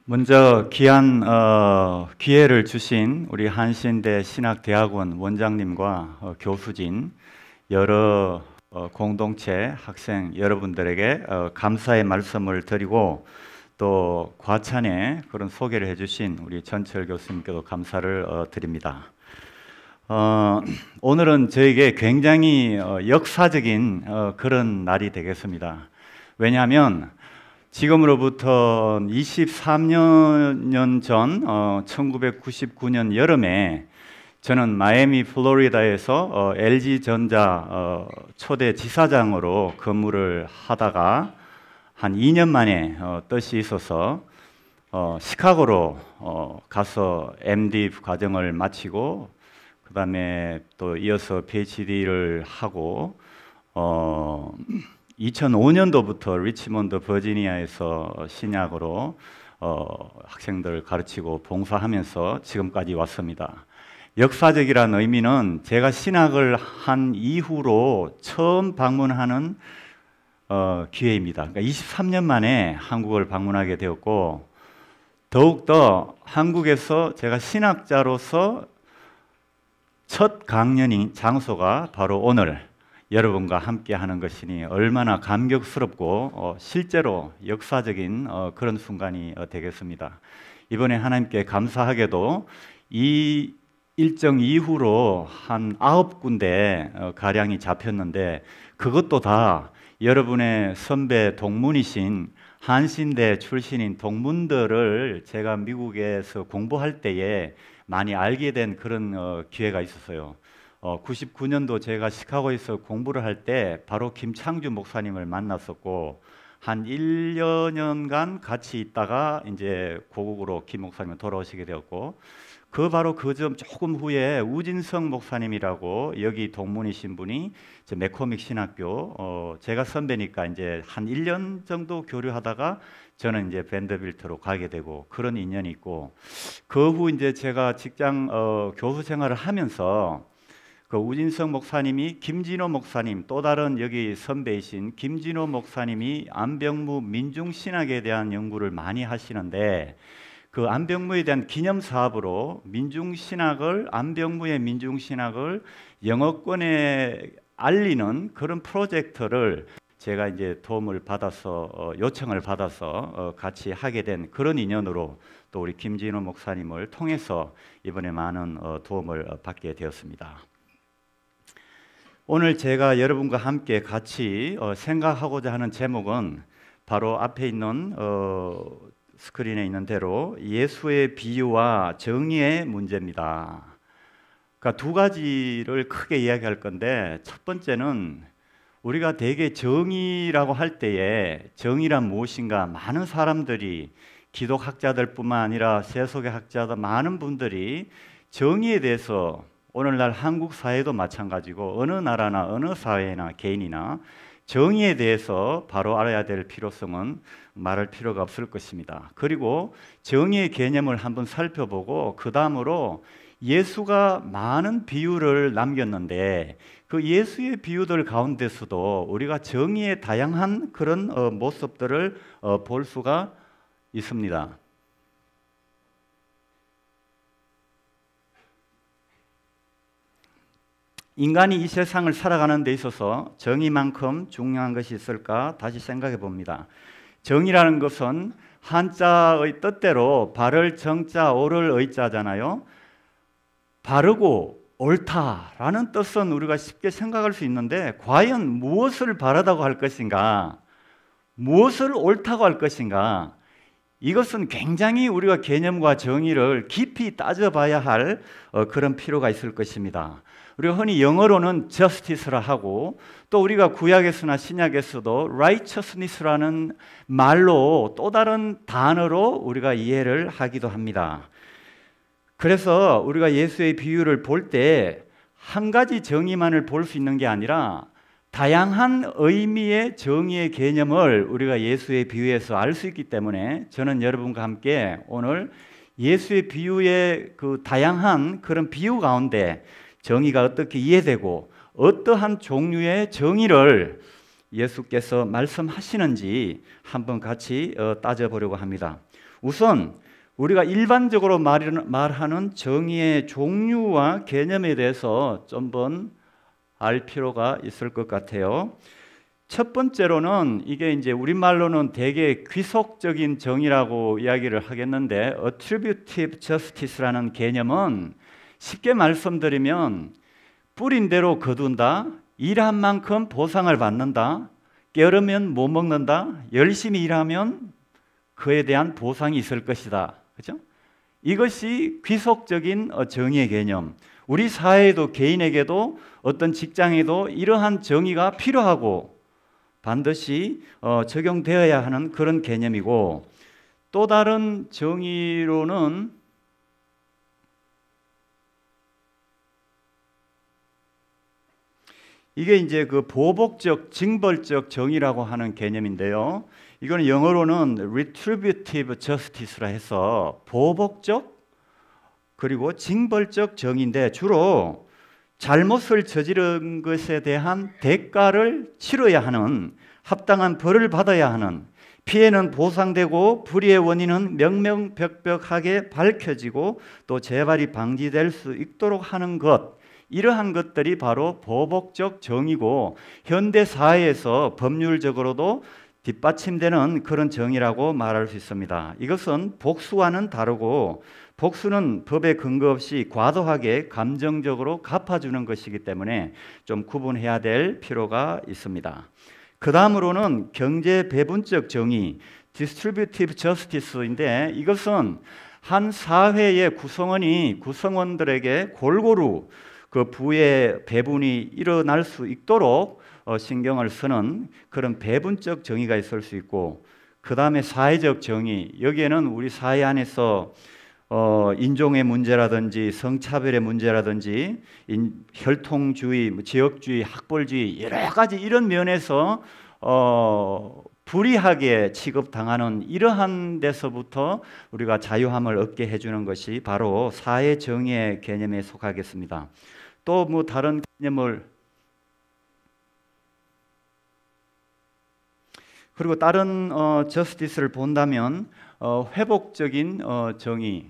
먼저 귀한 기회를 주신 우리 한신대 신학대학원 원장님과 교수진 여러 공동체 학생 여러분들에게 감사의 말씀을 드리고 또 과찬에 그런 소개를 해주신 우리 전철 교수님께도 감사를 드립니다. 오늘은 저에게 굉장히 역사적인 그런 날이 되겠습니다. 왜냐하면 지금으로부터 23년 전 1999년 여름에 저는 마이애미 플로리다에서 LG전자 초대 지사장으로 근무를 하다가 한 2년 만에 뜻이 있어서 시카고로 가서 MD 과정을 마치고 그 다음에 또 이어서 PhD를 하고 2005년도부터 리치몬드 버지니아에서 신약으로 학생들을 가르치고 봉사하면서 지금까지 왔습니다. 역사적이라는 의미는 제가 신학을 한 이후로 처음 방문하는 기회입니다. 그러니까 23년 만에 한국을 방문하게 되었고 더욱더 한국에서 제가 신학자로서 첫 강연인 장소가 바로 오늘 여러분과 함께 하는 것이니 얼마나 감격스럽고 실제로 역사적인 그런 순간이 되겠습니다. 이번에 하나님께 감사하게도 이 일정 이후로 한 9군데 가량이 잡혔는데 그것도 다 여러분의 선배 동문이신 한신대 출신인 동문들을 제가 미국에서 공부할 때에 많이 알게 된 그런 기회가 있었어요. 99년도 제가 시카고에서 공부를 할 때 바로 김창주 목사님을 만났었고 한 1년간 같이 있다가 이제 고국으로 김 목사님이 돌아오시게 되었고 바로 그 점 조금 후에 우진성 목사님이라고 여기 동문이신 분이 이제 매코믹 신학교 제가 선배니까 이제 한 1년 정도 교류하다가 저는 이제 밴더빌트로 가게 되고 그런 인연이 있고 그 후 이제 제가 직장 교수 생활을 하면서 그 우진성 목사님이 김진호 목사님 또 다른 여기 선배이신 김진호 목사님이 안병무 민중신학에 대한 연구를 많이 하시는데 그 안병무에 대한 기념 사업으로 민중신학을 안병무의 민중신학을 영어권에 알리는 그런 프로젝트를 제가 이제 도움을 받아서 요청을 받아서 같이 하게 된 그런 인연으로 또 우리 김진호 목사님을 통해서 이번에 많은 도움을 받게 되었습니다. 오늘 제가 여러분과 함께 같이 생각하고자 하는 제목은 바로 앞에 있는 스크린에 있는 대로 예수의 비유와 정의의 문제입니다. 그러니까 두 가지를 크게 이야기할 건데 첫 번째는 우리가 대개 정의라고 할 때에 정의란 무엇인가 많은 사람들이 기독학자들뿐만 아니라 세속의 학자들 많은 분들이 정의에 대해서 오늘날 한국 사회도 마찬가지고 어느 나라나 어느 사회나 개인이나 정의에 대해서 바로 알아야 될 필요성은 말할 필요가 없을 것입니다. 그리고 정의의 개념을 한번 살펴보고 그 다음으로 예수가 많은 비유를 남겼는데 그 예수의 비유들 가운데서도 우리가 정의의 다양한 그런 모습들을 볼 수가 있습니다. 인간이 이 세상을 살아가는 데 있어서 정의만큼 중요한 것이 있을까 다시 생각해 봅니다. 정의라는 것은 한자의 뜻대로 바를 정자 옳을 의자잖아요. 바르고 옳다라는 뜻은 우리가 쉽게 생각할 수 있는데 과연 무엇을 바르다고 할 것인가 무엇을 옳다고 할 것인가 이것은 굉장히 우리가 개념과 정의를 깊이 따져봐야 할 그런 필요가 있을 것입니다. 우리가 흔히 영어로는 justice라 하고 또 우리가 구약에서나 신약에서도 righteousness라는 말로 또 다른 단어로 우리가 이해를 하기도 합니다. 그래서 우리가 예수의 비유를 볼 때 한 가지 정의만을 볼 수 있는 게 아니라 다양한 의미의 정의의 개념을 우리가 예수의 비유에서 알 수 있기 때문에 저는 여러분과 함께 오늘 예수의 비유의 그 다양한 그런 비유 가운데 정의가 어떻게 이해되고 어떠한 종류의 정의를 예수께서 말씀하시는지 한번 같이 따져보려고 합니다. 우선 우리가 일반적으로 말하는 정의의 종류와 개념에 대해서 좀 알 필요가 있을 것 같아요. 첫 번째로는 이게 이제 우리말로는 되게 귀속적인 정의라고 이야기를 하겠는데, attributive justice라는 개념은 쉽게 말씀드리면 뿌린 대로 거둔다, 일한 만큼 보상을 받는다, 게으르면 못 먹는다, 열심히 일하면 그에 대한 보상이 있을 것이다. 그렇죠? 이것이 귀속적인 정의의 개념. 우리 사회에도, 개인에게도, 어떤 직장에도 이러한 정의가 필요하고 반드시 적용되어야 하는 그런 개념이고, 또 다른 정의로는 이게 이제 그 보복적, 징벌적 정의라고 하는 개념인데요. 이거는 영어로는 retributive justice라 해서 보복적 그리고 징벌적 정의인데, 주로 잘못을 저지른 것에 대한 대가를 치러야 하는, 합당한 벌을 받아야 하는, 피해는 보상되고 불의의 원인은 명명백백하게 밝혀지고 또 재발이 방지될 수 있도록 하는 것, 이러한 것들이 바로 보복적 정의고, 현대 사회에서 법률적으로도 뒷받침되는 그런 정의라고 말할 수 있습니다. 이것은 복수와는 다르고, 복수는 법에 근거 없이 과도하게 감정적으로 갚아주는 것이기 때문에 좀 구분해야 될 필요가 있습니다. 그 다음으로는 경제 배분적 정의, distributive justice인데, 이것은 한 사회의 구성원들에게 골고루 그 부의 배분이 일어날 수 있도록 신경을 쓰는 그런 배분적 정의가 있을 수 있고, 그 다음에 사회적 정의, 여기에는 우리 사회 안에서 인종의 문제라든지 성차별의 문제라든지 혈통주의, 지역주의, 학벌주의, 여러 가지 이런 면에서 불이하게 취급당하는 이러한 데서부터 우리가 자유함을 얻게 해주는 것이 바로 사회 정의의 개념에 속하겠습니다. 또 뭐 다른 개념을, 그리고 다른 저스티스를 본다면 회복적인 정의,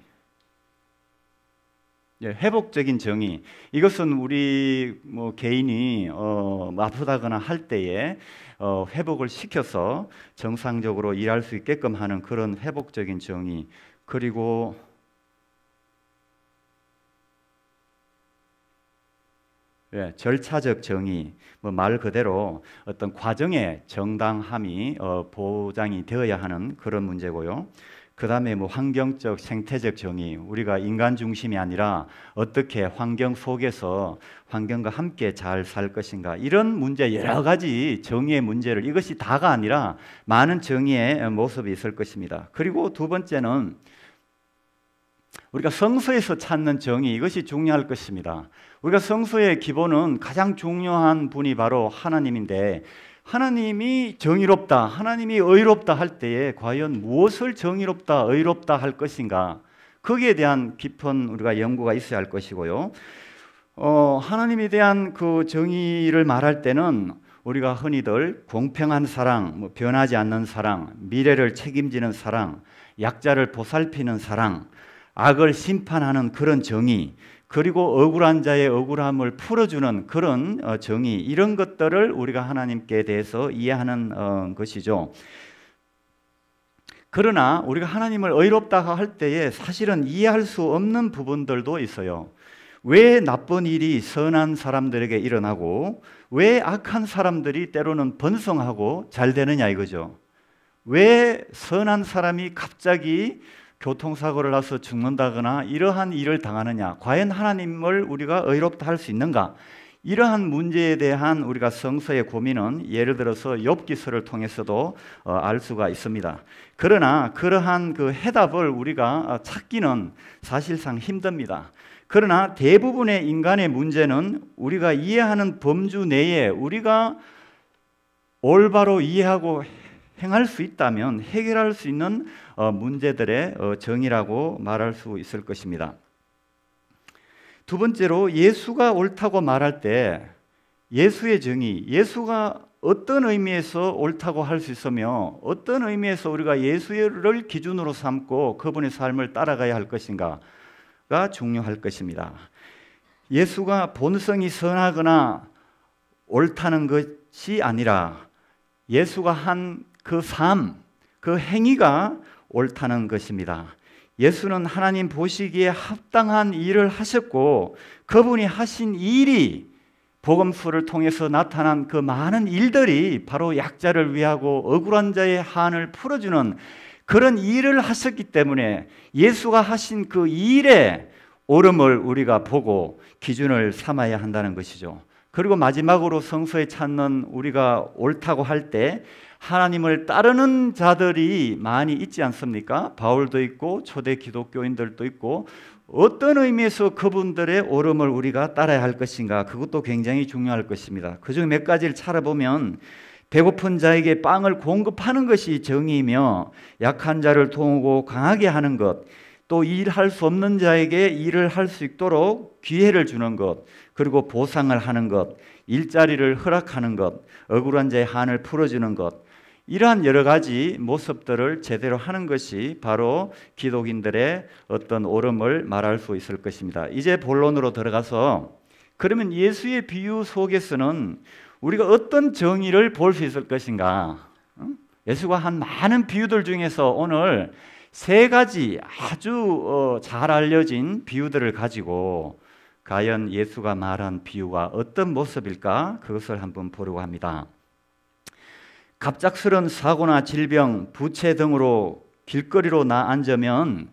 회복적인 정의, 이것은 우리 개인이 아프다거나 할 때에 회복을 시켜서 정상적으로 일할 수 있게끔 하는 그런 회복적인 정의, 그리고 절차적 정의, 말 그대로 어떤 과정의 정당함이 보장이 되어야 하는 그런 문제고요. 그 다음에 환경적, 생태적 정의, 우리가 인간 중심이 아니라 어떻게 환경 속에서 환경과 함께 잘 살 것인가, 이런 문제, 여러 가지 정의의 문제를, 이것이 다가 아니라 많은 정의의 모습이 있을 것입니다. 그리고 두 번째는 우리가 성서에서 찾는 정의, 이것이 중요할 것입니다. 우리가 성서의 기본은 가장 중요한 분이 바로 하나님인데, 하나님이 정의롭다, 하나님이 의롭다 할 때에 과연 무엇을 정의롭다, 의롭다 할 것인가, 거기에 대한 깊은 우리가 연구가 있어야 할 것이고요. 하나님에 대한 그 정의를 말할 때는 우리가 흔히들 공평한 사랑, 변하지 않는 사랑, 미래를 책임지는 사랑, 약자를 보살피는 사랑, 악을 심판하는 그런 정의, 그리고 억울한 자의 억울함을 풀어주는 그런 정의, 이런 것들을 우리가 하나님께 대해서 이해하는 것이죠. 그러나 우리가 하나님을 의롭다 할 때에 사실은 이해할 수 없는 부분들도 있어요. 왜 나쁜 일이 선한 사람들에게 일어나고 왜 악한 사람들이 때로는 번성하고 잘 되느냐 이거죠. 왜 선한 사람이 갑자기 교통사고를 나서 죽는다거나 이러한 일을 당하느냐, 과연 하나님을 우리가 의롭다 할 수 있는가, 이러한 문제에 대한 우리가 성서의 고민은 예를 들어서 욥기서를 통해서도 알 수가 있습니다. 그러나 그러한 그 해답을 우리가 찾기는 사실상 힘듭니다. 그러나 대부분의 인간의 문제는 우리가 이해하는 범주 내에 우리가 올바로 이해하고 행할 수 있다면 해결할 수 있는 문제들의 정의라고 말할 수 있을 것입니다. 두 번째로 예수가 옳다고 말할 때 예수의 정의, 예수가 어떤 의미에서 옳다고 할 수 있으며 어떤 의미에서 우리가 예수를 기준으로 삼고 그분의 삶을 따라가야 할 것인가가 중요할 것입니다. 예수가 본성이 선하거나 옳다는 것이 아니라 예수가 한 그 삶, 그 행위가 옳다는 것입니다. 예수는 하나님 보시기에 합당한 일을 하셨고 그분이 하신 일이 복음서를 통해서 나타난 그 많은 일들이 바로 약자를 위하고 억울한 자의 한을 풀어주는 그런 일을 하셨기 때문에 예수가 하신 그 일의 옳음을 우리가 보고 기준을 삼아야 한다는 것이죠. 그리고 마지막으로 성서에 찾는 우리가 옳다고 할 때 하나님을 따르는 자들이 많이 있지 않습니까? 바울도 있고 초대 기독교인들도 있고 어떤 의미에서 그분들의 옳음을 우리가 따라야 할 것인가, 그것도 굉장히 중요할 것입니다. 그중 몇 가지를 찾아보면 배고픈 자에게 빵을 공급하는 것이 정의이며 약한 자를 도우고 강하게 하는 것, 또 일할 수 없는 자에게 일을 할 수 있도록 기회를 주는 것, 그리고 보상을 하는 것, 일자리를 허락하는 것, 억울한 자의 한을 풀어주는 것, 이러한 여러 가지 모습들을 제대로 하는 것이 바로 기독인들의 어떤 옳음을 말할 수 있을 것입니다. 이제 본론으로 들어가서 그러면 예수의 비유 속에서는 우리가 어떤 정의를 볼 수 있을 것인가? 예수가 한 많은 비유들 중에서 오늘 세 가지 아주 잘 알려진 비유들을 가지고 과연 예수가 말한 비유가 어떤 모습일까? 그것을 한번 보려고 합니다. 갑작스런 사고나 질병, 부채 등으로 길거리로 앉으면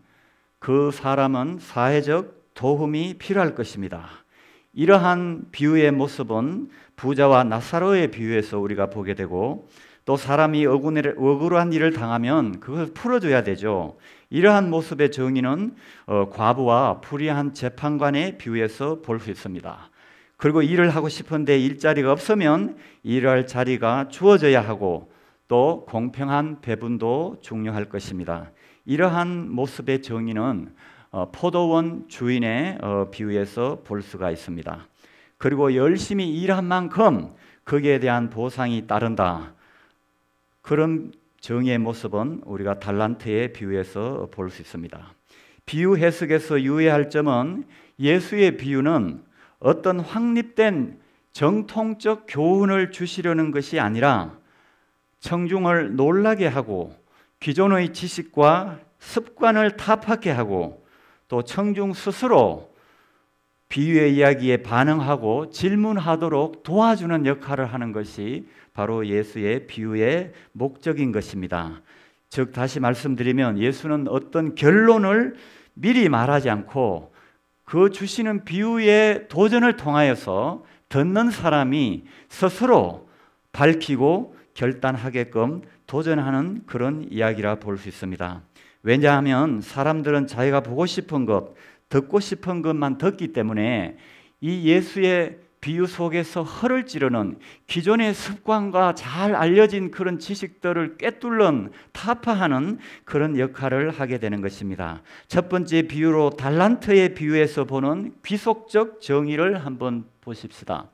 그 사람은 사회적 도움이 필요할 것입니다. 이러한 비유의 모습은 부자와 나사로의 비유에서 우리가 보게 되고, 또 사람이 억울한 일을 당하면 그것을 풀어줘야 되죠. 이러한 모습의 정의는 과부와 불의한 재판관의 비유에서 볼 수 있습니다. 그리고 일을 하고 싶은데 일자리가 없으면 일할 자리가 주어져야 하고, 또 공평한 배분도 중요할 것입니다. 이러한 모습의 정의는 포도원 주인의 비유에서 볼 수가 있습니다. 그리고 열심히 일한 만큼 거기에 대한 보상이 따른다. 그런 정의의 모습은 우리가 달란트의 비유에서 볼 수 있습니다. 비유 해석에서 유의할 점은 예수의 비유는 어떤 확립된 정통적 교훈을 주시려는 것이 아니라 청중을 놀라게 하고 기존의 지식과 습관을 타파하게 하고 또 청중 스스로 비유의 이야기에 반응하고 질문하도록 도와주는 역할을 하는 것이 바로 예수의 비유의 목적인 것입니다. 즉 다시 말씀드리면 예수는 어떤 결론을 미리 말하지 않고 그 주시는 비유의 도전을 통하여서 듣는 사람이 스스로 밝히고 결단하게끔 도전하는 그런 이야기라 볼 수 있습니다. 왜냐하면 사람들은 자기가 보고 싶은 것, 듣고 싶은 것만 듣기 때문에 이 예수의 비유 속에서 허를 찌르는 기존의 습관과 잘 알려진 그런 지식들을 꿰뚫는 타파하는 그런 역할을 하게 되는 것입니다. 첫 번째 비유로 달란트의 비유에서 보는 귀속적 정의를 한번 보십시다.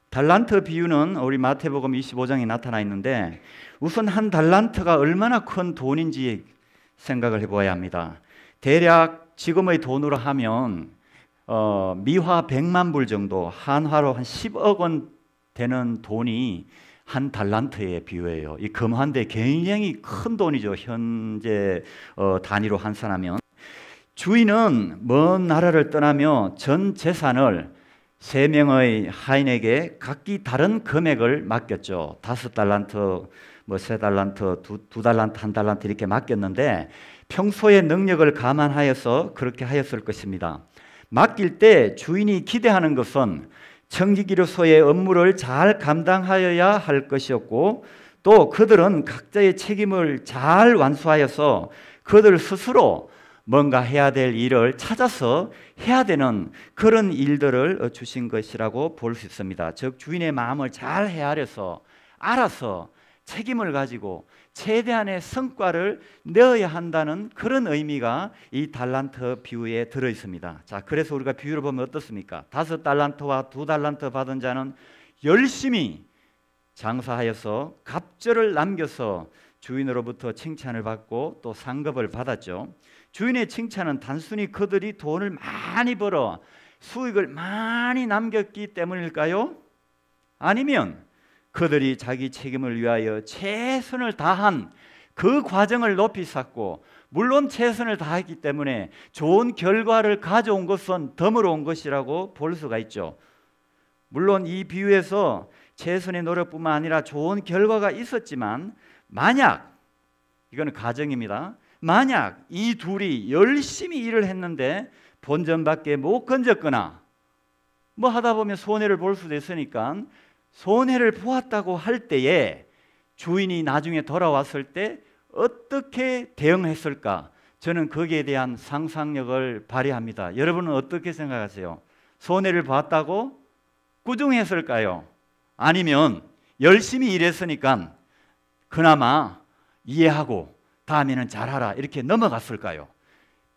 달란트 비유는 우리 마태복음 25장에 나타나 있는데 우선 한 달란트가 얼마나 큰 돈인지 생각을 해보아야 합니다. 대략 지금의 돈으로 하면 미화 100만 불 정도, 한화로 한 10억 원 되는 돈이 한 달란트의 비유예요. 이 금한데 굉장히 큰 돈이죠. 현재 단위로 환산하면. 주인은 먼 나라를 떠나며 전 재산을 3명의 하인에게 각기 다른 금액을 맡겼죠. 5달란트, 3달란트, 2달란트, 1달란트 이렇게 맡겼는데 평소의 능력을 감안하여서 그렇게 하였을 것입니다. 맡길 때 주인이 기대하는 것은 청지기로서의 업무를 잘 감당하여야 할 것이었고, 또 그들은 각자의 책임을 잘 완수하여서 그들 스스로 뭔가 해야 될 일을 찾아서 해야 되는 그런 일들을 주신 것이라고 볼 수 있습니다. 즉 주인의 마음을 잘 헤아려서 알아서 책임을 가지고 최대한의 성과를 내어야 한다는 그런 의미가 이 달란트 비유에 들어 있습니다. 자, 그래서 우리가 비유를 보면 어떻습니까? 5달란트와 2달란트 받은 자는 열심히 장사하여서 갑절을 남겨서 주인으로부터 칭찬을 받고 또 상급을 받았죠. 주인의 칭찬은 단순히 그들이 돈을 많이 벌어 수익을 많이 남겼기 때문일까요? 아니면 그들이 자기 책임을 위하여 최선을 다한 그 과정을 높이 샀고, 물론 최선을 다했기 때문에 좋은 결과를 가져온 것은 덤으로 온 것이라고 볼 수가 있죠. 물론 이 비유에서 최선의 노력뿐만 아니라 좋은 결과가 있었지만, 만약, 이거는 가정입니다, 만약 이 둘이 열심히 일을 했는데 본전밖에 못 건졌거나 뭐 하다 보면 손해를 볼 수도 있으니까 손해를 보았다고 할 때에 주인이 나중에 돌아왔을 때 어떻게 대응했을까? 저는 거기에 대한 상상력을 발휘합니다. 여러분은 어떻게 생각하세요? 손해를 봤다고 꾸중했을까요? 아니면 열심히 일했으니까 그나마 이해하고 다음에는 잘하라 이렇게 넘어갔을까요?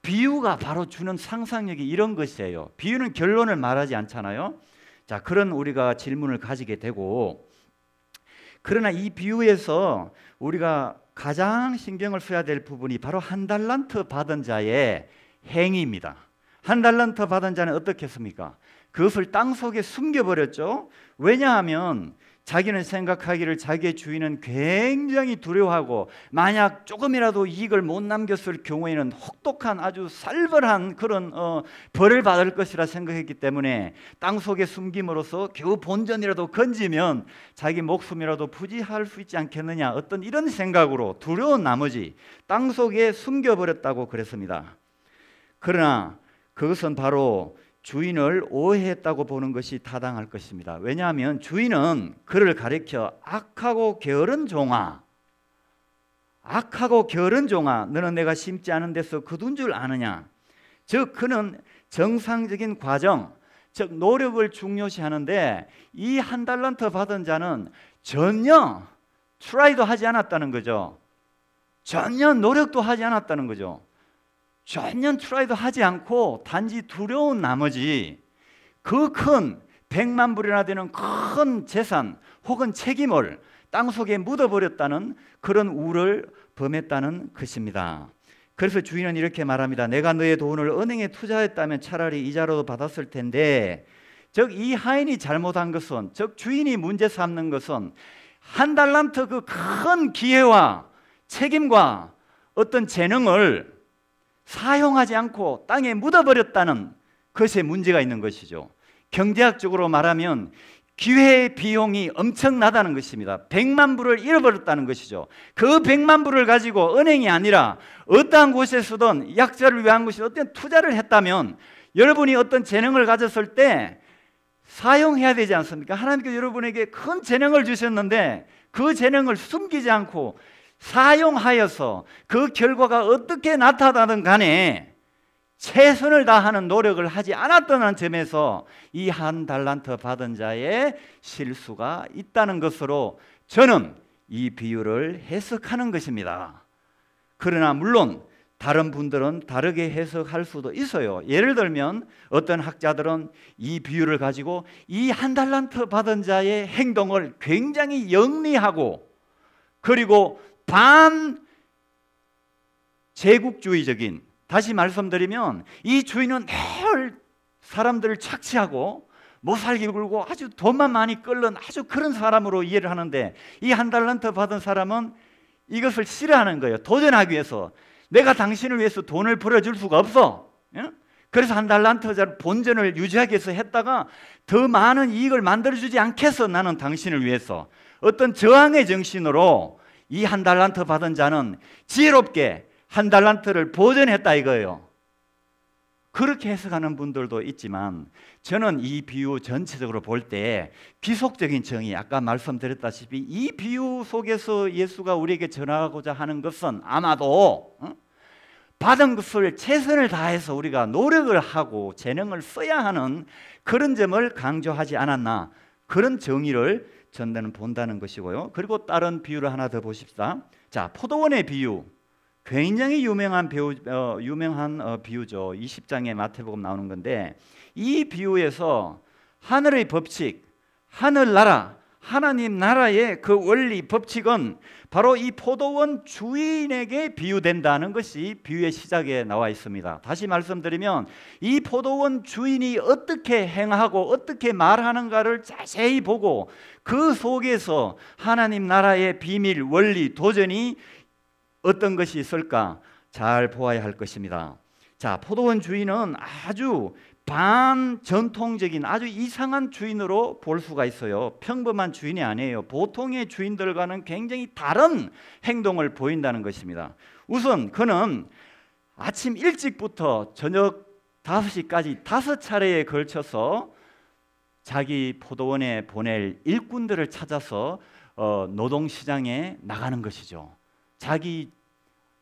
비유가 바로 주는 상상력이 이런 것이에요. 비유는 결론을 말하지 않잖아요. 자, 그런 우리가 질문을 가지게 되고, 그러나 이 비유에서 우리가 가장 신경을 써야 될 부분이 바로 한 달란트 받은 자의 행위입니다. 한 달란트 받은 자는 어떻게 했습니까? 그것을 땅속에 숨겨버렸죠. 왜냐하면 자기는 생각하기를 자기의 주인은 굉장히 두려워하고 만약 조금이라도 이익을 못 남겼을 경우에는 혹독한 아주 살벌한 그런 벌을 받을 것이라 생각했기 때문에 땅속에 숨김으로써 겨우 본전이라도 건지면 자기 목숨이라도 부지할 수 있지 않겠느냐, 어떤 이런 생각으로 두려운 나머지 땅속에 숨겨버렸다고 그랬습니다. 그러나 그것은 바로 주인을 오해했다고 보는 것이 타당할 것입니다. 왜냐하면 주인은 그를 가리켜 악하고 게으른 종아, 악하고 게으른 종아, 너는 내가 심지 않은 데서 거둔 줄 아느냐. 즉 그는 정상적인 과정, 즉 노력을 중요시하는데 이 한 달란트 받은 자는 전혀 트라이도 하지 않았다는 거죠. 전혀 노력도 하지 않았다는 거죠. 전혀 트라이도 하지 않고 단지 두려운 나머지 그 큰 100만 불이나 되는 큰 재산 혹은 책임을 땅속에 묻어버렸다는 그런 우를 범했다는 것입니다. 그래서 주인은 이렇게 말합니다. 내가 너의 돈을 은행에 투자했다면 차라리 이자로도 받았을 텐데, 즉 이 하인이 잘못한 것은, 즉 주인이 문제 삼는 것은 한 달란트 그 큰 기회와 책임과 어떤 재능을 사용하지 않고 땅에 묻어버렸다는 것에 문제가 있는 것이죠. 경제학적으로 말하면 기회의 비용이 엄청나다는 것입니다. 100만 불을 잃어버렸다는 것이죠. 그 100만 불을 가지고 은행이 아니라 어떠한 곳에서든 약자를 위한 것이 어떤 투자를 했다면 여러분이 어떤 재능을 가졌을 때 사용해야 되지 않습니까? 하나님께서 여러분에게 큰 재능을 주셨는데 그 재능을 숨기지 않고 사용하여서 그 결과가 어떻게 나타나든 간에 최선을 다하는 노력을 하지 않았다는 점에서 이 한 달란트 받은 자의 실수가 있다는 것으로 저는 이 비유를 해석하는 것입니다. 그러나 물론 다른 분들은 다르게 해석할 수도 있어요. 예를 들면 어떤 학자들은 이 비유를 가지고 이 한 달란트 받은 자의 행동을 굉장히 영리하고 그리고 반제국주의적인, 다시 말씀드리면 이 주인은 늘 사람들을 착취하고 못살게 굴고 아주 돈만 많이 끓는 아주 그런 사람으로 이해를 하는데, 이 한 달란트 받은 사람은 이것을 싫어하는 거예요. 도전하기 위해서 내가 당신을 위해서 돈을 벌어줄 수가 없어. 그래서 한 달란트 본전을 유지하기 위해서 했다가 더 많은 이익을 만들어주지 않겠어. 나는 당신을 위해서. 어떤 저항의 정신으로 이 한 달란트 받은 자는 지혜롭게 한 달란트를 보전했다 이거예요. 그렇게 해석하는 분들도 있지만 저는 이 비유 전체적으로 볼 때 귀속적인 정의, 아까 말씀드렸다시피 이 비유 속에서 예수가 우리에게 전하고자 하는 것은 아마도 받은 것을 최선을 다해서 우리가 노력을 하고 재능을 써야 하는 그런 점을 강조하지 않았나, 그런 정의를 전대는 본다는 것이고요. 그리고 다른 비유를 하나 더 보십시다. 자, 포도원의 비유. 굉장히 유명한 비유죠. 20장에 마태복음 나오는 건데, 이 비유에서 하늘의 법칙, 하늘나라, 하나님 나라의 그 원리 법칙은 바로 이 포도원 주인에게 비유된다는 것이 비유의 시작에 나와 있습니다. 다시 말씀드리면 이 포도원 주인이 어떻게 행하고 어떻게 말하는가를 자세히 보고 그 속에서 하나님 나라의 비밀, 원리, 도전이 어떤 것이 있을까 잘 보아야 할 것입니다. 자, 포도원 주인은 아주 반전통적인 아주 이상한 주인으로 볼 수가 있어요. 평범한 주인이 아니에요. 보통의 주인들과는 굉장히 다른 행동을 보인다는 것입니다. 우선 그는 아침 일찍부터 저녁 5시까지 5차례에 걸쳐서 자기 포도원에 보낼 일꾼들을 찾아서 노동시장에 나가는 것이죠. 자기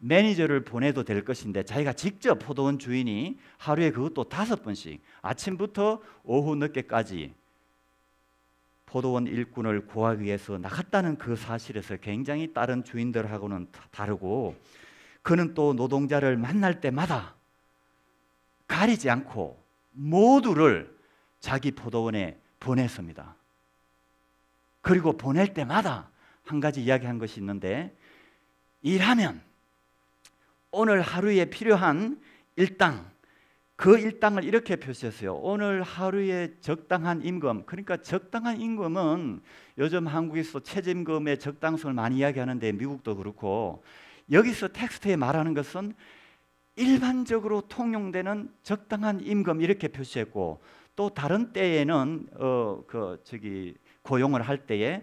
매니저를 보내도 될 것인데 자기가 직접 포도원 주인이 하루에 그것도 5번씩 아침부터 오후 늦게까지 포도원 일꾼을 구하기 위해서 나갔다는 그 사실에서 굉장히 다른 주인들하고는 다르고, 그는 또 노동자를 만날 때마다 가리지 않고 모두를 자기 포도원에 보냈습니다. 그리고 보낼 때마다 한 가지 이야기한 것이 있는데, 일하면 오늘 하루에 필요한 일당, 그 일당을 이렇게 표시했어요. 오늘 하루에 적당한 임금. 그러니까 적당한 임금은 요즘 한국에서 최저임금의 적당성을 많이 이야기하는데 미국도 그렇고, 여기서 텍스트에 말하는 것은 일반적으로 통용되는 적당한 임금 이렇게 표시했고, 또 다른 때에는 고용을 할 때에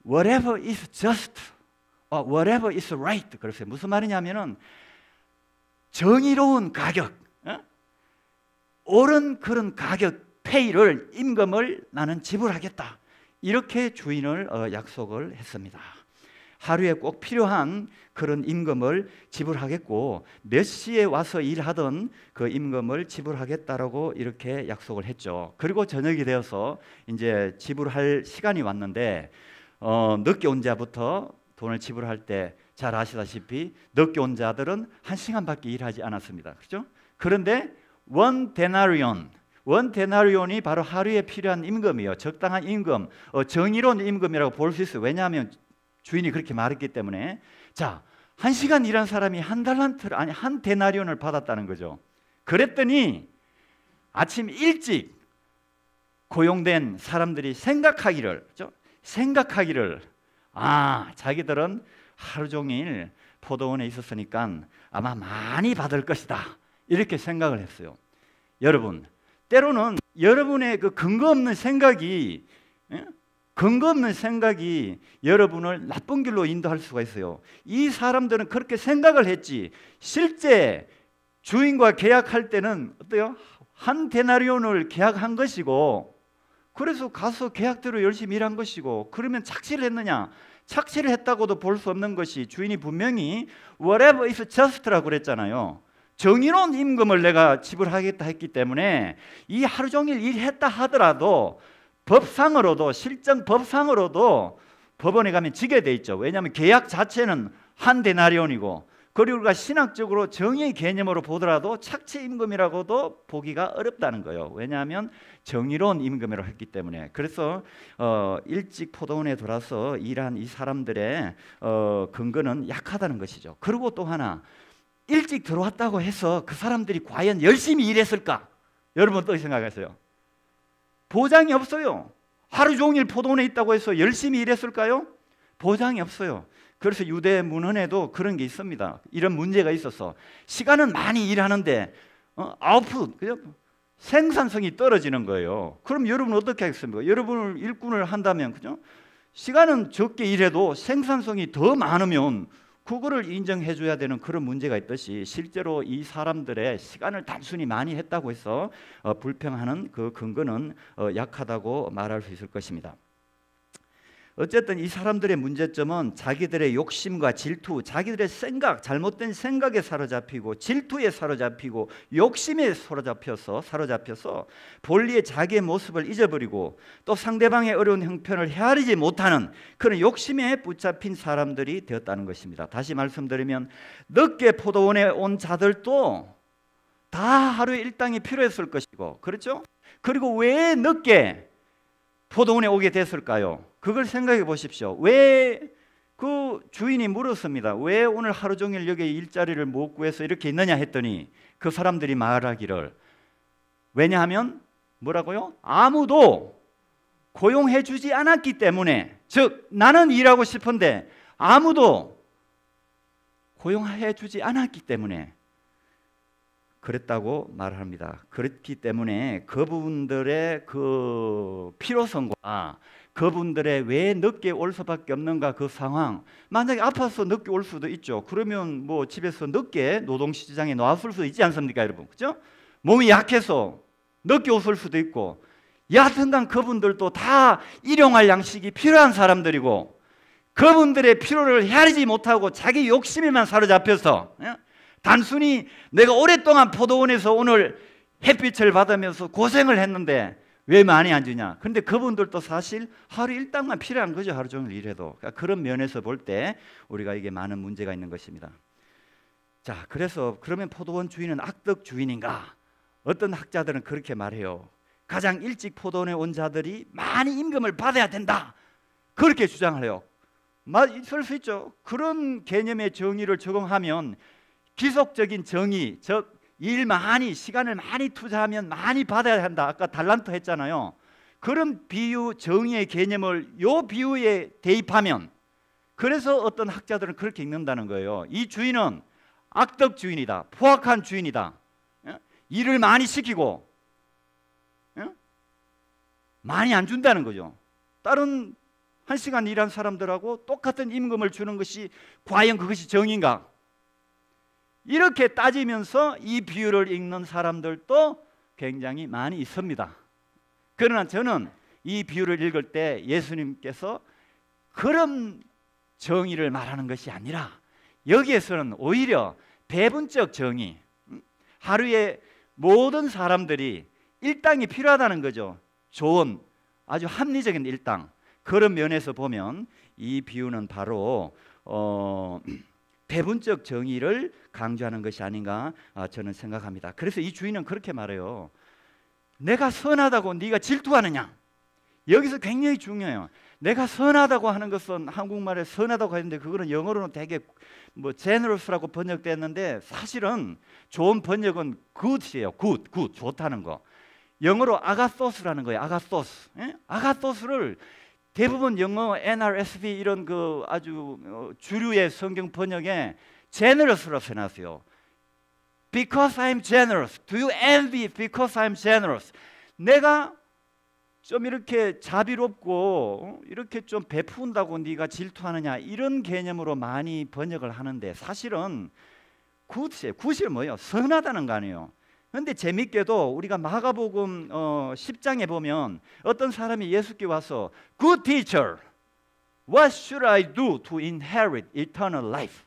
whatever is just, whatever is right. 그랬어요. 무슨 말이냐면은 정의로운 가격, 옳은 그런 가격, 페이를, 임금을 나는 지불하겠다. 이렇게 주인을 약속을 했습니다. 하루에 꼭 필요한 그런 임금을 지불하겠고, 몇 시에 와서 일하던 그 임금을 지불하겠다라고 이렇게 약속을 했죠. 그리고 저녁이 되어서 이제 지불할 시간이 왔는데, 늦게 온 자부터 돈을 지불할 때 잘 아시다시피 늦게 온 자들은 1시간밖에 일하지 않았습니다. 그렇죠? 그런데 원 데나리온이 바로 하루에 필요한 임금이에요. 적당한 임금, 정의로운 임금이라고 볼 수 있어요. 왜냐하면 주인이 그렇게 말했기 때문에. 자, 1시간 일한 사람이 한 데나리온을 받았다는 거죠. 그랬더니 아침 일찍 고용된 사람들이 생각하기를 자기들은 하루 종일 포도원에 있었으니까 아마 많이 받을 것이다, 이렇게 생각을 했어요. 여러분, 때로는 여러분의 그 근거 없는 생각이 여러분을 나쁜 길로 인도할 수가 있어요. 이 사람들은 그렇게 생각을 했지, 실제 주인과 계약할 때는 어때요? 한 데나리온을 계약한 것이고, 그래서 가서 계약대로 열심히 일한 것이고, 그러면 착취를 했느냐? 착취를 했다고도 볼 수 없는 것이, 주인이 분명히 whatever is just라고 그랬잖아요. 정의로운 임금을 내가 지불하겠다 했기 때문에 이 하루 종일 일했다 하더라도 법상으로도, 실정 법상으로도 법원에 가면 지게 돼 있죠. 왜냐하면 계약 자체는 한 데나리온이고, 그리고 우리가 신학적으로 정의 개념으로 보더라도 착취 임금이라고도 보기가 어렵다는 거예요. 왜냐하면 정의로운 임금이라고 했기 때문에. 그래서 일찍 포도원에 돌아서 일한 이 사람들의 근거는 약하다는 것이죠. 그리고 또 하나, 일찍 들어왔다고 해서 그 사람들이 과연 열심히 일했을까? 여러분 어떻게 생각하세요? 보장이 없어요. 하루 종일 포도원에 있다고 해서 열심히 일했을까요? 보장이 없어요. 그래서 유대 문헌에도 그런 게 있습니다. 이런 문제가 있어서 시간은 많이 일하는데 아웃풋, 생산성이 떨어지는 거예요. 그럼 여러분 어떻게 하겠습니까? 여러분을 일꾼을 한다면, 그죠? 시간은 적게 일해도 생산성이 더 많으면 그거를 인정해 줘야 되는 그런 문제가 있듯이, 실제로 이 사람들의 시간을 단순히 많이 했다고 해서 불평하는 그 근거는 약하다고 말할 수 있을 것입니다. 어쨌든 이 사람들의 문제점은 자기들의 욕심과 질투, 자기들의 생각, 잘못된 생각에 사로잡히고 질투에 사로잡히고 욕심에 사로잡혀서 본래의 자기의 모습을 잊어버리고 또 상대방의 어려운 형편을 헤아리지 못하는 그런 욕심에 붙잡힌 사람들이 되었다는 것입니다. 다시 말씀드리면 늦게 포도원에 온 자들도 다 하루에 일당이 필요했을 것이고, 그렇죠? 그리고 왜 늦게 포도원에 오게 됐을까요? 그걸 생각해 보십시오. 왜 그 주인이 물었습니다. 왜 오늘 하루 종일 여기 일자리를 못 구해서 이렇게 있느냐 했더니 그 사람들이 말하기를, 왜냐하면 뭐라고요? 아무도 고용해 주지 않았기 때문에, 즉 나는 일하고 싶은데 아무도 고용해 주지 않았기 때문에 그랬다고 말합니다. 그렇기 때문에 그분들의 그 필요성과 그분들의 왜 늦게 올 수밖에 없는가 그 상황, 만약에 아파서 늦게 올 수도 있죠. 그러면 뭐 집에서 늦게 노동시장에 나왔을 수도 있지 않습니까, 여러분? 그죠? 몸이 약해서 늦게 오실 수도 있고, 여하튼간 그분들도 다 일용할 양식이 필요한 사람들이고, 그분들의 필요를 헤아리지 못하고 자기 욕심에만 사로잡혀서 단순히 내가 오랫동안 포도원에서 오늘 햇빛을 받으면서 고생을 했는데 왜 많이 안 주냐? 그런데 그분들도 사실 하루 일당만 필요한 거죠. 하루 종일 일해도. 그러니까 그런 면에서 볼 때 우리가 이게 많은 문제가 있는 것입니다. 자, 그래서 그러면 포도원 주인은 악덕 주인인가? 어떤 학자들은 그렇게 말해요. 가장 일찍 포도원에 온 자들이 많이 임금을 받아야 된다, 그렇게 주장을 해요. 있을 수 있죠. 그런 개념의 정의를 적용하면 기속적인 정의, 즉 일 많이, 시간을 많이 투자하면 많이 받아야 한다. 아까 달란트 했잖아요. 그런 비유, 정의의 개념을 요 비유에 대입하면, 그래서 어떤 학자들은 그렇게 읽는다는 거예요. 이 주인은 악덕 주인이다, 포악한 주인이다, 일을 많이 시키고 많이 안 준다는 거죠. 다른 1시간 일한 사람들하고 똑같은 임금을 주는 것이 과연 그것이 정의인가? 이렇게 따지면서 이 비유를 읽는 사람들도 굉장히 많이 있습니다. 그러나 저는 이 비유를 읽을 때 예수님께서 그런 정의를 말하는 것이 아니라 여기에서는 오히려 배분적 정의, 하루에 모든 사람들이 일당이 필요하다는 거죠. 좋은 아주 합리적인 일당, 그런 면에서 보면 이 비유는 바로 배분적 정의를 강조하는 것이 아닌가 저는 생각합니다. 그래서 이 주인은 그렇게 말해요. 내가 선하다고 네가 질투하느냐? 여기서 굉장히 중요해요. 내가 선하다고 하는 것은 한국말에 선하다고 했는데 그거는 영어로는 되게 뭐 generous라고 번역됐는데 사실은 좋은 번역은 good이에요. good, 좋다는 거. 영어로 아가소스라는 거예요. 아가소스. 아가소스를 대부분 영어 NRSV 이런 그 아주 주류의 성경 번역에 generous로 해놨어요. Because I'm generous. Do you envy because I'm generous? 내가 좀 이렇게 자비롭고 이렇게 좀 베푼다고 네가 질투하느냐, 이런 개념으로 많이 번역을 하는데 사실은 굿이에요. 굿이 뭐예요? 선하다는 거 아니에요. 그런데 재밌게도 우리가 마가복음 10장에 보면 어떤 사람이 예수께 와서 Good teacher, what should I do to inherit eternal life?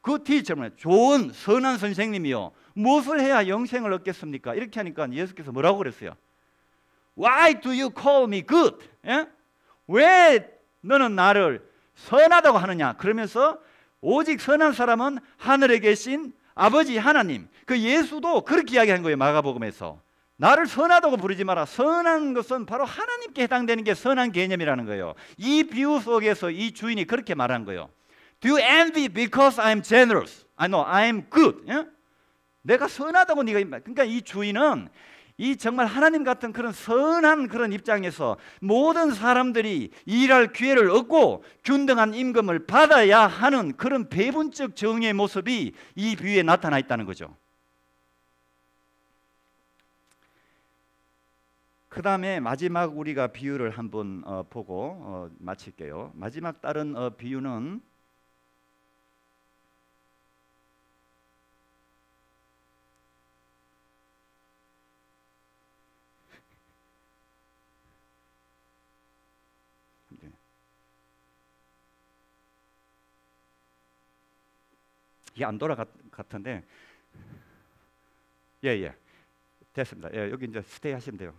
Good teacher, 좋은 선한 선생님이요, 무엇을 해야 영생을 얻겠습니까? 이렇게 하니까 예수께서 뭐라고 그랬어요? Why do you call me good? 왜 너는 나를 선하다고 하느냐? 그러면서 오직 선한 사람은 하늘에 계신 아버지 하나님, 그 예수도 그렇게 이야기한 거예요. 마가복음에서 나를 선하다고 부르지 마라. 선한 것은 바로 하나님께 해당되는 게 선한 개념이라는 거예요. 이 비유 속에서 이 주인이 그렇게 말한 거예요. Do you envy because I'm generous? I know I'm good. 내가 선하다고 네가, 그러니까 이 주인은 이 정말 하나님 같은 그런 선한 그런 입장에서 모든 사람들이 일할 기회를 얻고 균등한 임금을 받아야 하는 그런 배분적 정의의 모습이 이 비유에 나타나 있다는 거죠. 그 다음에 마지막 우리가 비유를 한번 보고 마칠게요. 마지막 다른 비유는 이게 안 돌아갔던데 예 됐습니다. 예, 여기 이제 스테이 하시면 돼요.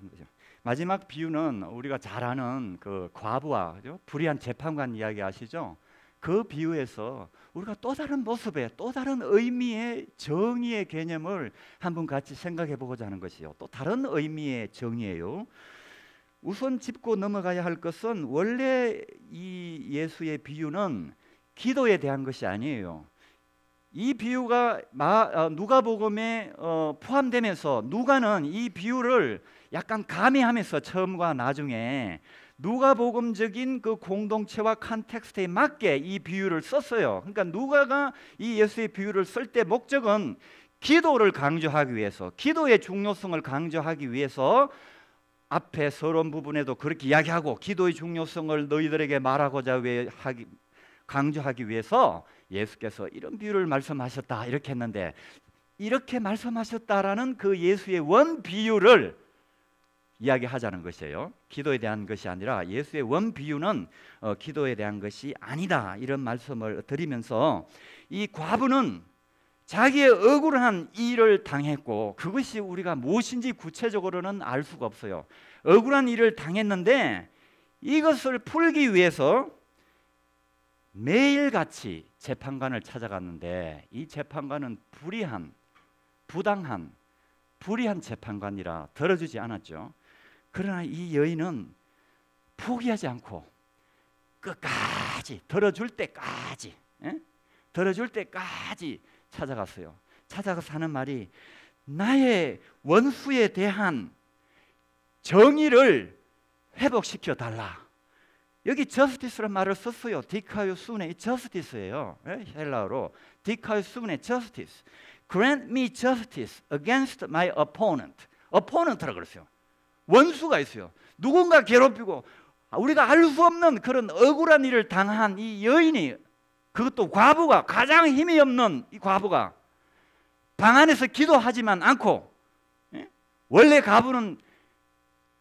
마지막 비유는 우리가 잘 아는 그 과부와 그죠? 불의한 재판관 이야기 아시죠? 그 비유에서 우리가 또 다른 모습의 또 다른 의미의 정의의 개념을 한번 같이 생각해 보고자 하는 것이요. 또 다른 의미의 정의예요. 우선 짚고 넘어가야 할 것은 원래 이 예수의 비유는 기도에 대한 것이 아니에요. 이 비유가 누가복음에 포함되면서 누가는 이 비유를 약간 가미하면서 처음과 나중에 누가복음적인 그 공동체와 컨텍스트에 맞게 이 비유를 썼어요. 그러니까 누가가 이 예수의 비유를 쓸 때 목적은 기도를 강조하기 위해서, 기도의 중요성을 강조하기 위해서 앞에 서론 부분에도 그렇게 이야기하고 기도의 중요성을 너희들에게 말하고자 강조하기 위해서 예수께서 이런 비유를 말씀하셨다 이렇게 했는데, 이렇게 말씀하셨다라는 그 예수의 원 비유를 이야기하자는 것이에요. 기도에 대한 것이 아니라 예수의 원 비유는 기도에 대한 것이 아니다 이런 말씀을 드리면서, 이 과부는 자기의 억울한 일을 당했고 그것이 우리가 무엇인지 구체적으로는 알 수가 없어요. 억울한 일을 당했는데 이것을 풀기 위해서 매일같이 재판관을 찾아갔는데 이 재판관은 부당한 불의한 재판관이라 들어주지 않았죠. 그러나 이 여인은 포기하지 않고 끝까지 들어줄 때까지 찾아갔어요. 찾아가서 하는 말이 나의 원수에 대한 정의를 회복시켜 달라. 여기 justice라는 말을 썼어요. 디카이오스네 justice예요. 헬라어로 디카이오스네 justice. Grant me justice against my opponent. opponent라고 그랬어요. 원수가 있어요. 누군가 괴롭히고 우리가 알 수 없는 그런 억울한 일을 당한 이 여인이, 그것도 과부가, 가장 힘이 없는 이 과부가 방 안에서 기도하지만 않고, 원래 과부는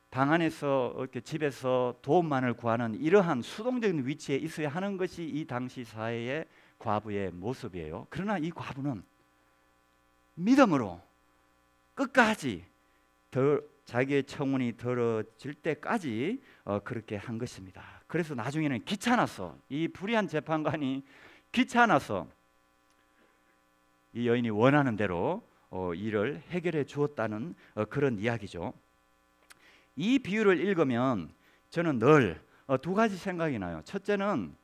방 안에서 이렇게 집에서 도움만을 구하는 이러한 수동적인 위치에 있어야 하는 것이 이 당시 사회의 과부의 모습이에요. 그러나 이 과부는 믿음으로 끝까지 자기의 청혼이 들어질 때까지 그렇게 한 것입니다. 그래서 나중에는 귀찮아서, 이 불의한 재판관이 귀찮아서 이 여인이 원하는 대로 일을 해결해 주었다는 그런 이야기죠. 이 비유를 읽으면 저는 늘 두 가지 생각이 나요. 첫째는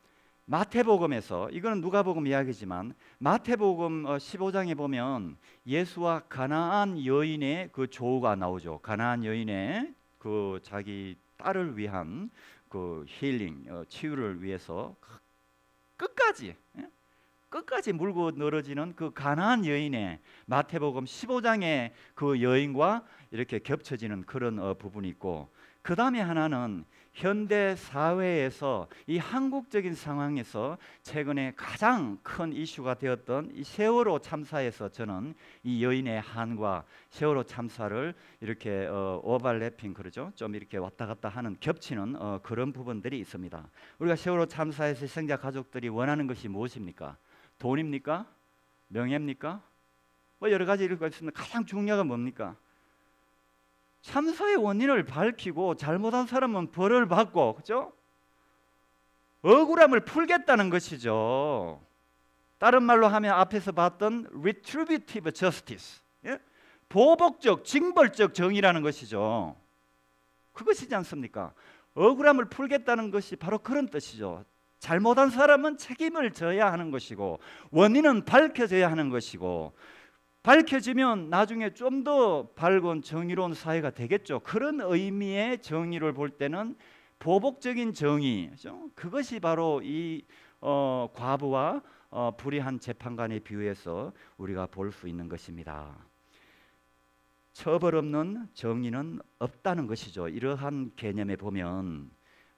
마태복음에서, 이거는 누가복음 이야기지만 마태복음 15장에 보면 예수와 가나안 여인의 그 조우가 나오죠. 가나안 여인의 그 자기 딸을 위한 그 힐링, 치유를 위해서 끝까지 물고 늘어지는 그 가나안 여인의 마태복음 15장의 그 여인과 이렇게 겹쳐지는 그런 부분이 있고, 그 다음에 하나는 현대 사회에서 이 한국적인 상황에서 최근에 가장 큰 이슈가 되었던 이 세월호 참사에서 저는 이 여인의 한과 세월호 참사를 이렇게 오버래핑, 그러죠, 좀 이렇게 왔다 갔다 하는, 겹치는 그런 부분들이 있습니다. 우리가 세월호 참사에서 희생자 가족들이 원하는 것이 무엇입니까? 돈입니까? 명예입니까? 뭐 여러 가지 이유가 있습니다. 가장 중요한 건 뭡니까? 참사의 원인을 밝히고 잘못한 사람은 벌을 받고, 그죠? 억울함을 풀겠다는 것이죠. 다른 말로 하면 앞에서 봤던 retributive justice, 보복적, 징벌적 정의라는 것이죠. 그것이지 않습니까? 억울함을 풀겠다는 것이 바로 그런 뜻이죠. 잘못한 사람은 책임을 져야 하는 것이고 원인은 밝혀져야 하는 것이고, 밝혀지면 나중에 좀 더 밝은 정의로운 사회가 되겠죠. 그런 의미의 정의를 볼 때는 보복적인 정의, 그렇죠? 그것이 바로 이 과부와 불의한 재판관의 비유에서 우리가 볼 수 있는 것입니다. 처벌 없는 정의는 없다는 것이죠. 이러한 개념에 보면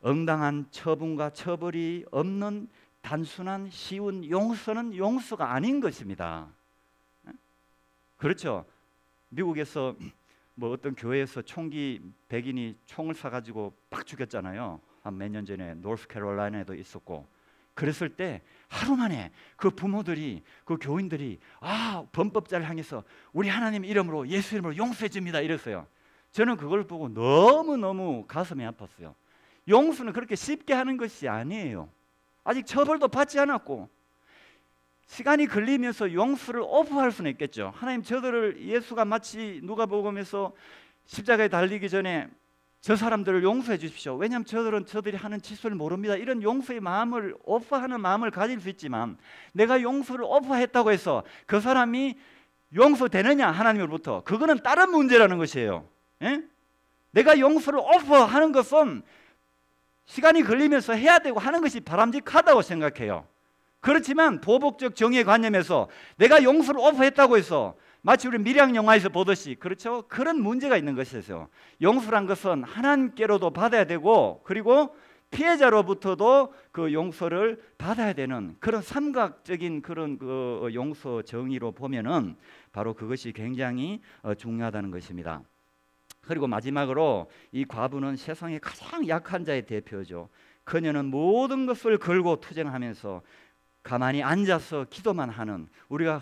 응당한 처분과 처벌이 없는 단순한 쉬운 용서는 용서가 아닌 것입니다. 그렇죠. 미국에서 뭐 어떤 교회에서 총기 백인이 총을 쏴가지고 빡 죽였잖아요. 한 몇 년 전에 노스캐롤라이나에도 있었고, 그랬을 때 하루 만에 그 부모들이, 그 교인들이 범법자를 향해서 우리 하나님 이름으로, 예수 이름으로 용서해 줍니다 이랬어요. 저는 그걸 보고 너무너무 가슴이 아팠어요. 용서는 그렇게 쉽게 하는 것이 아니에요. 아직 처벌도 받지 않았고 시간이 걸리면서 용서를 오버할 수는 있겠죠. 하나님, 저들을, 예수가 마치 누가복음에서 십자가에 달리기 전에 저 사람들을 용서해 주십시오. 왜냐하면 저들이 하는 짓을 모릅니다. 이런 용서의 마음을, 오퍼하는 마음을 가질 수 있지만, 내가 용서를 오퍼했다고 해서 그 사람이 용서되느냐 하나님으로부터, 그거는 다른 문제라는 것이에요. 예? 내가 용서를 오퍼하는 것은 시간이 걸리면서 해야 되고 하는 것이 바람직하다고 생각해요. 그렇지만 보복적 정의의 관념에서 내가 용서를 오퍼했다고 해서 마치 우리 밀양 영화에서 보듯이, 그렇죠? 그런 문제가 있는 것이죠. 용서란 것은 하나님께로도 받아야 되고, 그리고 피해자로부터도 그 용서를 받아야 되는 그런 삼각적인 그런 그 용서 정의로 보면은 바로 그것이 굉장히 중요하다는 것입니다. 그리고 마지막으로 이 과부는 세상의 가장 약한 자의 대표죠. 그녀는 모든 것을 걸고 투쟁하면서 가만히 앉아서 기도만 하는, 우리가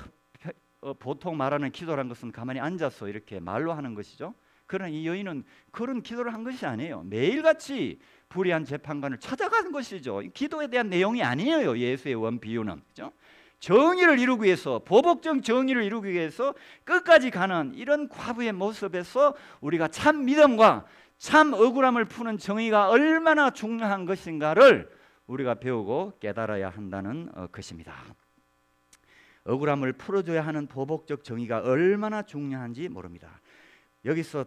보통 말하는 기도란 것은 가만히 앉아서 이렇게 말로 하는 것이죠. 그러나 이 여인은 그런 기도를 한 것이 아니에요. 매일같이 불의한 재판관을 찾아가는 것이죠. 기도에 대한 내용이 아니에요. 예수의 원비유는, 그렇죠? 정의를 이루기 위해서, 보복적 정의를 이루기 위해서 끝까지 가는 이런 과부의 모습에서 우리가 참 믿음과 참 억울함을 푸는 정의가 얼마나 중요한 것인가를 우리가 배우고 깨달아야 한다는 것입니다. 억울함을 풀어줘야 하는 보복적 정의가 얼마나 중요한지 모릅니다. 여기서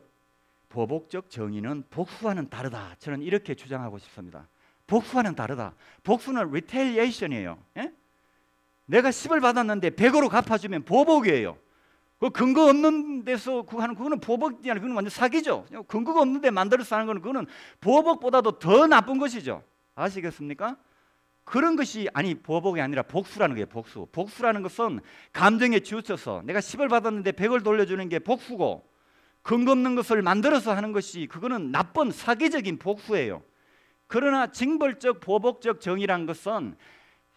보복적 정의는 복수와는 다르다, 저는 이렇게 주장하고 싶습니다. 복수와는 다르다. 복수는 retaliation이에요. 예? 내가 10을 받았는데 100으로 갚아주면 보복이에요. 그 근거 없는 데서 그거는 보복이 아니라 그건 완전 사기죠. 근거가 없는데 만들어서 하는 거는 그거는 보복보다도 더 나쁜 것이죠. 아시겠습니까? 그런 것이 보복이 아니라 복수라는 거예요. 복수. 복수라는 것은 감정에 치우쳐서 내가 10을 받았는데 100을 돌려주는 게 복수고, 근거 없는 것을 만들어서 하는 것이 그거는 나쁜 사기적인 복수예요. 그러나 징벌적 보복적 정의란 것은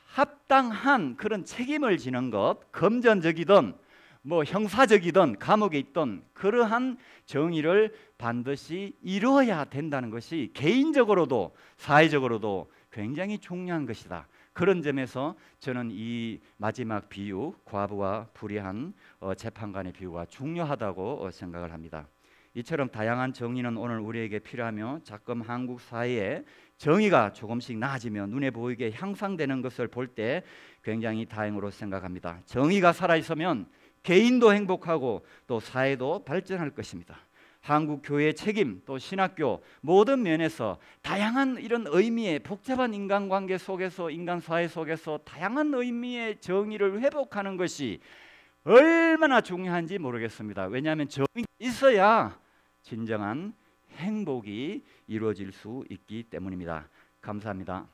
합당한 그런 책임을 지는 것, 금전적이든 뭐 형사적이든 감옥에 있든 그러한 정의를 반드시 이루어야 된다는 것이 개인적으로도 사회적으로도 굉장히 중요한 것이다. 그런 점에서 저는 이 마지막 비유, 과부와 불의한 재판관의 비유가 중요하다고 생각을 합니다. 이처럼 다양한 정의는 오늘 우리에게 필요하며, 자금 한국 사회에 정의가 조금씩 나아지며 눈에 보이게 향상되는 것을 볼 때 굉장히 다행으로 생각합니다. 정의가 살아있으면 개인도 행복하고 또 사회도 발전할 것입니다. 한국 교회의 책임, 또 신학교 모든 면에서 다양한 이런 의미의 복잡한 인간관계 속에서, 인간 사회 속에서 다양한 의미의 정의를 회복하는 것이 얼마나 중요한지 모르겠습니다. 왜냐하면 정의가 있어야 진정한 행복이 이루어질 수 있기 때문입니다. 감사합니다.